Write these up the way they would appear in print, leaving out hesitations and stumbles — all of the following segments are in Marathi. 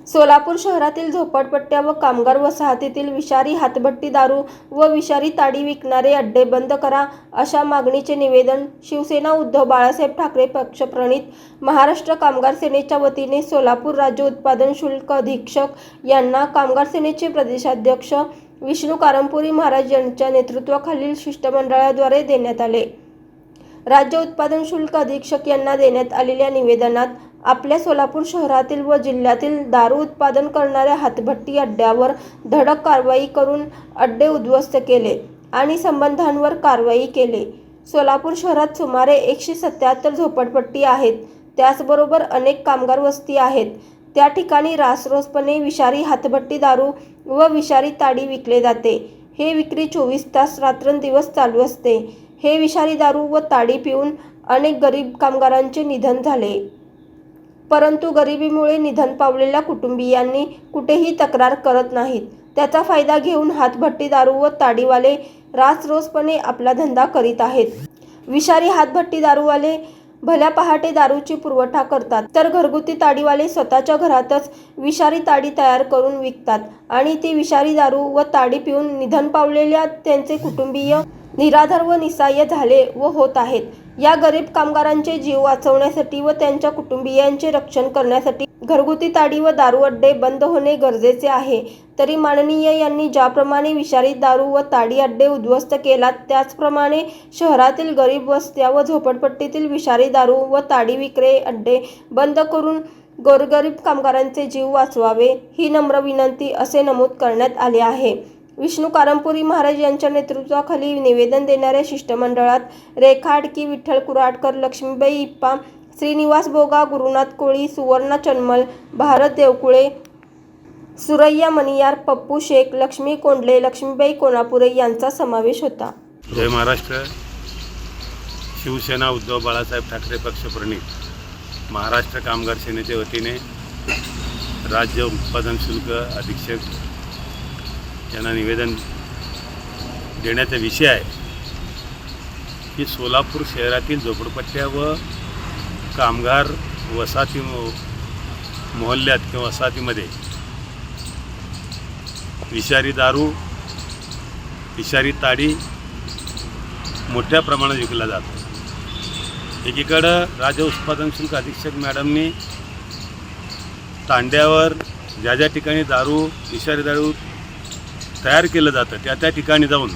सोलापूर शहरातील झोपडपट्ट्या व कामगार वसाहतीतील विषारी हातभट्टी दारू व विषारी ताडी विकणारे अड्डे बंद करा अशा मागणीचे निवेदन शिवसेना उद्धव बाळासाहेब ठाकरे पक्षप्रणित महाराष्ट्र कामगार सेनेच्या वतीने सोलापूर राज्य उत्पादन शुल्क अधीक्षक यांना कामगार सेनेचे प्रदेशाध्यक्ष विष्णू कारंपुरी महाराज यांच्या नेतृत्वाखालील शिष्टमंडळाद्वारे देण्यात आले। राज्य उत्पादन शुल्क अधीक्षक यांना देण्यात आलेल्या निवेदनात आपल्या सोलापूर शहरातील व जिल्ह्यातील दारू उत्पादन करणाऱ्या हातभट्टी अड्ड्यावर धडक कारवाई करून अड्डे उद्ध्वस्त केले आणि संबंधांवर कारवाई केली। सोलापूर शहरात सुमारे 177 झोपडपट्टी आहेत, त्याचबरोबर अनेक कामगार वस्ती आहेत। त्या ठिकाणी रासरोसपणे विषारी हातभट्टी दारू व विषारी ताडी विकले जाते। हे विक्री 24 तास रात्रंदिवस चालू असते। हे विषारी दारू व ताडी पिऊन अनेक गरीब कामगारांचे निधन झाले, परंतु गरिबीमुळे निधन पावलेल्या कुटुंबियांनी कुठेही तक्रार करत नाहीत। त्याचा फायदा घेऊन हातभट्टी दारू व ताडीवाले रासरोसपणे आपला धंदा करीत आहेत। विषारी हातभट्टी दारूवाले भल्या पहाटे दारूची पुरवठा करतात, तर घरगुती ताडीवाले स्वतःच्या घरातच विषारी ताडी तयार करून विकतात आणि ती विषारी दारू व ताडी पिऊन निधन पावलेल्या त्यांचे कुटुंबीय निराधार व निसहाय्य झाले व होत आहेत। या गरीब कामगारांचे जीव वाचवण्यासाठी व त्यांच्या कुटुंबियांचे रक्षण करण्यासाठी घरगुती ताडी व दारू अड्डे बंद होणे गरजेचे आहे। तरी माननीय यांनी ज्याप्रमाणे विषारी दारू व ताडी अड्डे उद्ध्वस्त केलात, त्याचप्रमाणे शहरातील गरीब वस्त्या व झोपडपट्टीतील विषारी दारू व ताडी विक्रे अड्डे बंद करून गोरगरीब कामगारांचे जीव वाचवावे ही नम्र विनंती असे नमूद करण्यात आले आहे। विष्णू कारंपुरी महाराज यांच्या नेतृत्वाखाली निवेदन देणाऱ्या शिष्टमंडळात रेखा आडकी, विठ्ठल कुराडकर, लक्ष्मीबाई इप्पा, श्रीनिवास बोगा, गुरुनाथ कोळी, सुवर्णा चन्मल, भारत देवकुळे, सुरैया मनियार, पप्पू शेख, लक्ष्मी कोंडले, लक्ष्मीबाई कोनापुरे यांचा समावेश होता। जय महाराष्ट्र। शिवसेना उद्धव बाळासाहेब ठाकरे पक्षप्रणित महाराष्ट्र कामगार सेनेच्या वतीने राज्य उत्पादन शुल्क अधीक्षक यांना निवेदन देण्याचा विषय आहे की सोलापूर शहरातील झोपडपट्ट्या व कामगार वसाहती मोहल्ल्यात किंवा वसाहतीमध्ये विषारी दारू, विषारी ताडी मोठ्या प्रमाणात विकला जातो। एकीकडं राज्य उत्पादन शुल्क अधीक्षक मॅडमनी तांड्यावर ज्या ज्या ठिकाणी दारू, विषारी दारू तयार केलं जातं त्या ठिकाणी जाऊन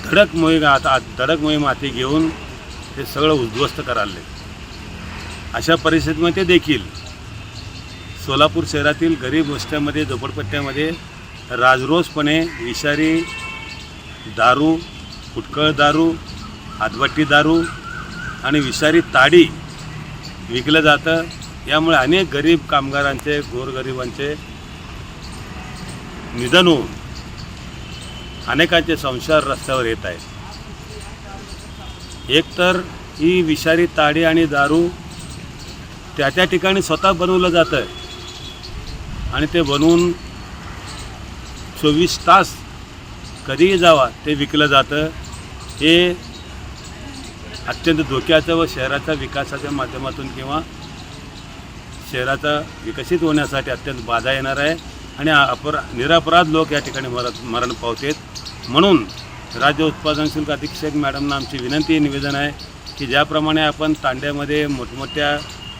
धडक मोहीम हाती घेऊन ते सगळं उद्ध्वस्त करायला। अशा परिस्थितीमध्ये देखील सोलापूर शहरातील गरीब वस्त्यांमध्ये, झोपडपट्ट्यामध्ये राजरोसपणे विषारी दारू, फुटकळ दारू, हातभट्टी दारू आणि विषारी ताडी विकलं जातं। यामुळे अनेक गरीब कामगारांचे, गोरगरिबांचे निधन होऊन अनेकांचे संसार रस्त्यावर येत आहेत। एकतर ही विषारी ताडी आणि दारू त्या ठिकाणी स्वतः बनवलं जातं आणि ते बनवून 24 तास कधीही जावा ते विकलं जातं। हे अत्यंत धोक्याचं व शहराच्या विकासाच्या माध्यमातून किंवा शहराचा विकसित होण्यासाठी अत्यंत बाधा येणार आहे आणि निरपराध लोक या ठिकाणी मरण पावतात। म्हणून राज्य उत्पादन शुल्क अधीक्षक मॅडमना आमची विनंती, निवेदन आहे की ज्याप्रमाणे आपण तांड्यामध्ये मोठमोठ्या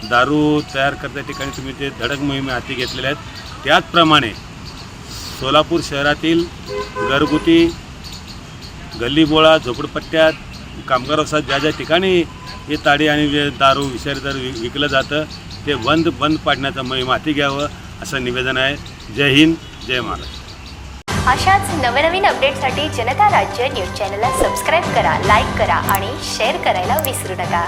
दारू तयार करत्या ठिकाणी तुम्ही ते धडक मोहिमे हाती घेतलेल्या आहेत, त्याचप्रमाणे सोलापूर शहरातील घरगुती गल्लीबोळा, झोपडपट्ट्यात, कामगार वसाहत ज्या ज्या ठिकाणी हे ताडी आणि दारू, विषारी दारू विकलं जातं ते बंद पाडण्याचा मोहीम हाती घ्यावं असं निवेदन आहे। जय हिंद, जय महाराष्ट्र। अशाच नवनवीन अपडेटसाठी जनता राज्य न्यूज चॅनलला सबस्क्राईब करा, लाईक करा आणि शेअर करायला विसरू नका।